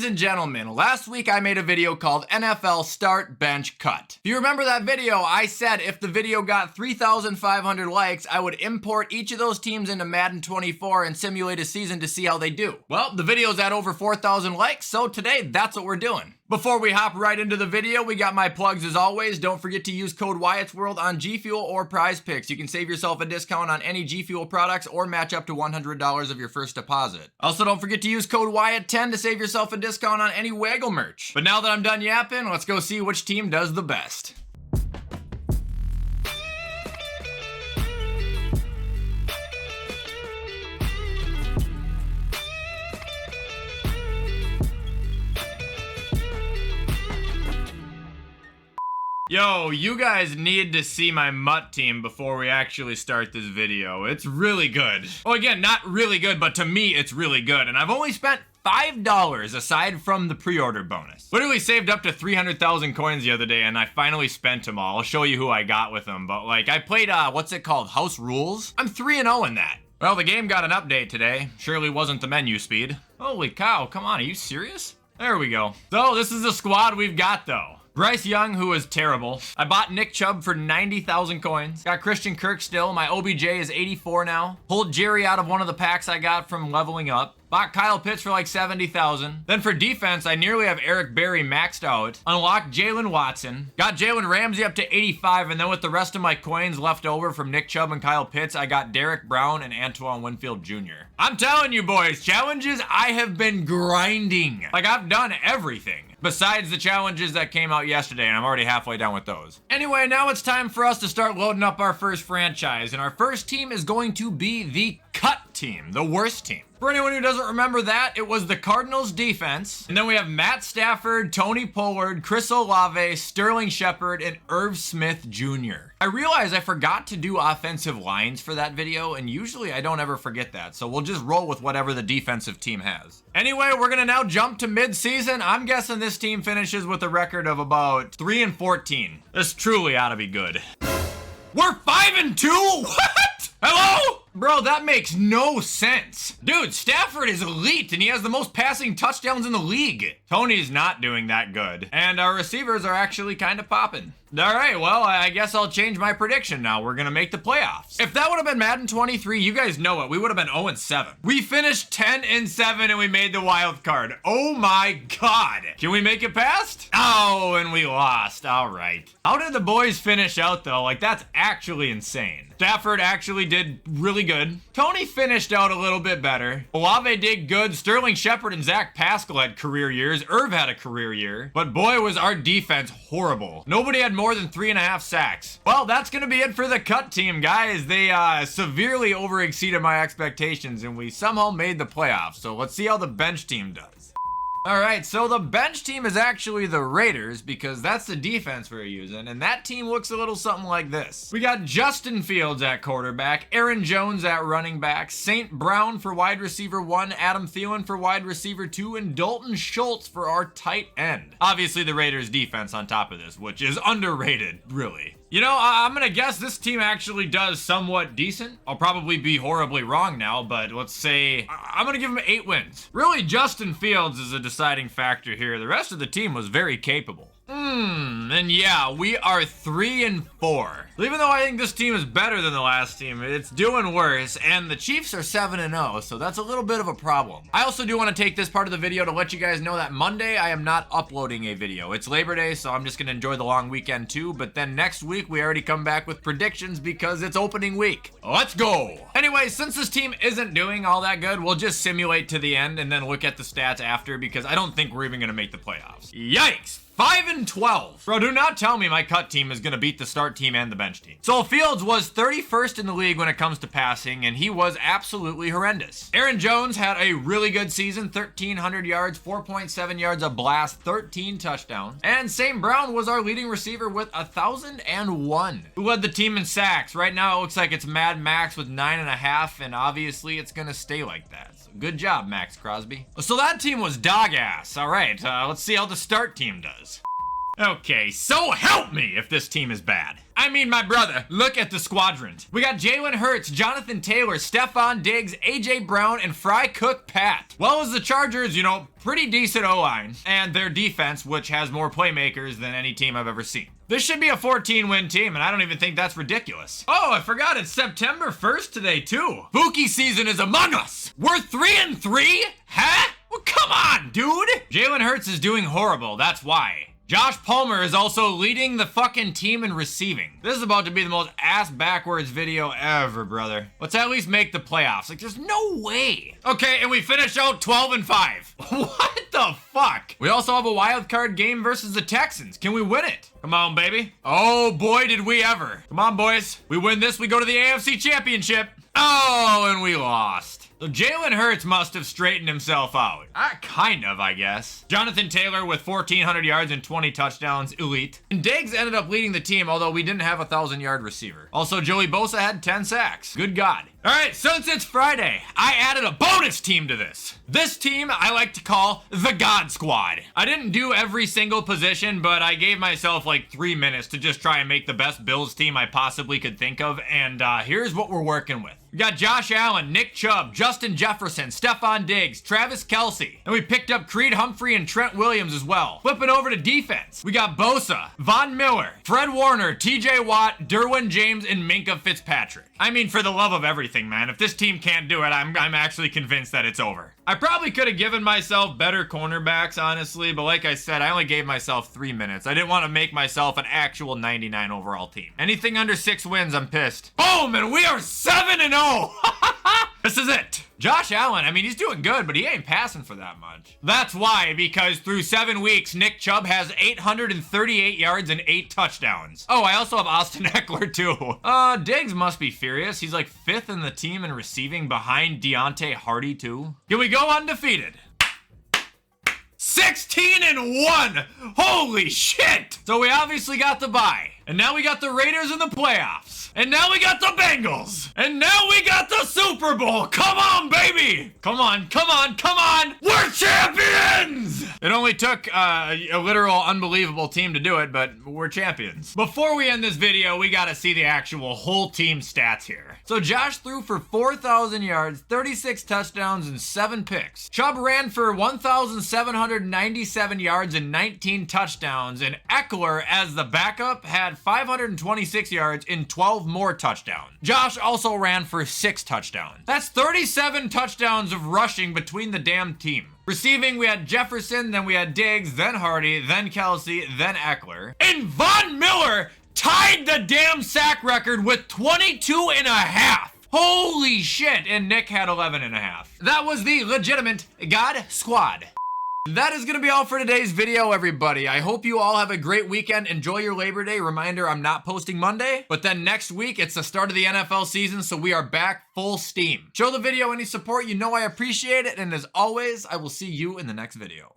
Ladies and gentlemen, last week I made a video called NFL Start Bench Cut. If you remember that video, I said if the video got 3,500 likes, I would import each of those teams into Madden 24 and simulate a season to see how they do. Well, the video's at over 4,000 likes, so today that's what we're doing. Before we hop right into the video, we got my plugs as always. Don't forget to use code WyattzWorld on G Fuel or Prize Picks. You can save yourself a discount on any G Fuel products or match up to $100 of your first deposit. Also, don't forget to use code WYATT10 to save yourself a discount on any Waggle merch. But now that I'm done yapping, let's go see which team does the best. Yo, you guys need to see my MUT team before we actually start this video. It's really good. Oh, again, not really good, but to me, it's really good. And I've only spent $5 aside from the pre-order bonus. Literally saved up to 300,000 coins the other day and I finally spent them all. I'll show you who I got with them. But like, I played, what's it called? House Rules? I'm 3-0 in that. Well, the game got an update today. Surely wasn't the menu speed. Holy cow, come on, are you serious? There we go. So this is the squad we've got though. Bryce Young, who is terrible. I bought Nick Chubb for 90,000 coins. Got Christian Kirk still. My OBJ is 84 now. Pulled Jerry out of one of the packs I got from leveling up. Bought Kyle Pitts for like 70,000. Then for defense, I nearly have Eric Berry maxed out. Unlocked Jalen Watson. Got Jalen Ramsey up to 85. And then with the rest of my coins left over from Nick Chubb and Kyle Pitts, I got Derek Brown and Antoine Winfield Jr. I'm telling you boys, challenges I have been grinding. Like I've done everything. Besides the challenges that came out yesterday, and I'm already halfway done with those. Anyway, now it's time for us to start loading up our first franchise, and our first team is going to be the cut team, the worst team. For anyone who doesn't remember that, it was the Cardinals defense, and then we have Matt Stafford, Tony Pollard, Chris Olave, Sterling Shepard, and Irv Smith Jr. I realized I forgot to do offensive lines for that video, and usually I don't ever forget that, so we'll just roll with whatever the defensive team has. Anyway, we're gonna now jump to mid-season. I'm guessing this team finishes with a record of about 3-14. This truly ought to be good. We're 5-2? What? Hello? Bro, that makes no sense. Dude, Stafford is elite and he has the most passing touchdowns in the league. Tony's not doing that good. And our receivers are actually kind of popping. All right, well, I guess I'll change my prediction now. We're gonna make the playoffs. If that would have been Madden 23, you guys know it. We would have been 0-7. We finished 10-7 and we made the wild card. Oh my God. Can we make it past? Oh, and we lost. All right. How did the boys finish out though? Like that's actually insane. Stafford actually did really good. Tony finished out a little bit better. Olave did good. Sterling Shepard and Zach Pascal had career years. Irv had a career year. But boy, was our defense horrible. Nobody had more than 3.5 sacks. Well, that's gonna be it for the cut team, guys. They severely overexceeded my expectations and we somehow made the playoffs. So let's see how the bench team does. All right, so the bench team is actually the Raiders because that's the defense we're using, and that team looks a little something like this. We got Justin Fields at quarterback, Aaron Jones at running back, St. Brown for wide receiver 1, Adam Thielen for wide receiver 2, and Dalton Schultz for our tight end. Obviously the Raiders defense on top of this, which is underrated, really. You know, I'm gonna guess this team actually does somewhat decent. I'll probably be horribly wrong now, but let's say I'm gonna give them 8 wins. Really, Justin Fields is a deciding factor here. The rest of the team was very capable. And yeah, we are 3-4. Even though I think this team is better than the last team, it's doing worse, and the Chiefs are 7-0, so that's a little bit of a problem. I also do want to take this part of the video to let you guys know that Monday I am not uploading a video. It's Labor Day, so I'm just gonna enjoy the long weekend too, but then next week we already come back with predictions because it's opening week. Let's go! Anyway, since this team isn't doing all that good, we'll just simulate to the end and then look at the stats after because I don't think we're even gonna make the playoffs. Yikes! 5-12. Bro, do not tell me my cut team is gonna beat the start team and the bench team. So Fields was 31st in the league when it comes to passing, and he was absolutely horrendous. Aaron Jones had a really good season, 1,300 yards, 4.7 yards a blast, 13 touchdowns. And St. Brown was our leading receiver with 1,001. Who led the team in sacks? Right now it looks like it's Mad Max with 9.5, and obviously it's gonna stay like that. So good job, Max Crosby. So that team was dog ass. All right, let's see how the start team does. Okay, so help me if this team is bad. I mean, my brother, look at the squadron. We got Jalen Hurts, Jonathan Taylor, Stephon Diggs, AJ Brown, and Fry Cook Pat. Well, as the Chargers, you know, pretty decent O-line, and their defense, which has more playmakers than any team I've ever seen. This should be a 14-win team, and I don't even think that's ridiculous. Oh, I forgot it's September 1st today, too. Spooky season is among us. We're 3-3? Huh? Well, come on, dude. Jalen Hurts is doing horrible, that's why. Josh Palmer is also leading the fucking team in receiving. This is about to be the most ass-backwards video ever, brother. Let's at least make the playoffs. Like, there's no way. Okay, and we finish out 12-5. What the fuck? We also have a wild card game versus the Texans. Can we win it? Come on, baby. Oh, boy, did we ever. Come on, boys. We win this, we go to the AFC Championship. Oh, and we lost. So Jalen Hurts must have straightened himself out. Kind of, I guess. Jonathan Taylor with 1,400 yards and 20 touchdowns, elite. And Diggs ended up leading the team, although we didn't have a 1,000-yard receiver. Also, Joey Bosa had 10 sacks. Good God. All right, since it's Friday, I added a bonus team to this. This team I like to call the God Squad. I didn't do every single position, but I gave myself like 3 minutes to just try and make the best Bills team I possibly could think of, and here's what we're working with. We got Josh Allen, Nick Chubb, Justin Jefferson, Stephon Diggs, Travis Kelce, and we picked up Creed Humphrey and Trent Williams as well. Flipping over to defense, we got Bosa, Von Miller, Fred Warner, TJ Watt, Derwin James, and Minkah Fitzpatrick. I mean, for the love of everything, man, if this team can't do it, I'm actually convinced that it's over. I probably could have given myself better cornerbacks, honestly, but like I said, I only gave myself 3 minutes. I didn't want to make myself an actual 99 overall team. Anything under 6 wins, I'm pissed. Boom, and we are 7-0. This is it. Josh Allen, I mean, he's doing good, but he ain't passing for that much. That's why, because through 7 weeks, Nick Chubb has 838 yards and 8 touchdowns. Oh, I also have Austin Eckler, too. Diggs must be furious. He's like 5th in the team in receiving behind Deontay Hardy, too. Can we go undefeated? 16-1! Holy shit! So we obviously got the bye. And now we got the Raiders in the playoffs. And now we got the Bengals. And now we got the Super Bowl. Come on, baby. Come on, come on, come on. We're champions! It only took a literal unbelievable team to do it, but we're champions. Before we end this video, we gotta see the actual whole team stats here. So Josh threw for 4,000 yards, 36 touchdowns, and 7 picks. Chubb ran for 1,797 yards and 19 touchdowns, and Eckler, as the backup, had 526 yards and 12 more touchdowns. Josh also ran for 6 touchdowns. That's 37 touchdowns of rushing between the damn team. Receiving, we had Jefferson, then we had Diggs, then Hardy, then Kelce, then Eckler. And Von Miller tied the damn sack record with 22.5. Holy shit, and Nick had 11.5. That was the legitimate God Squad. That is going to be all for today's video, everybody. I hope you all have a great weekend. Enjoy your Labor Day. Reminder, I'm not posting Monday, but then next week, it's the start of the NFL season, so we are back full steam. Show the video any support. You know I appreciate it, and as always, I will see you in the next video.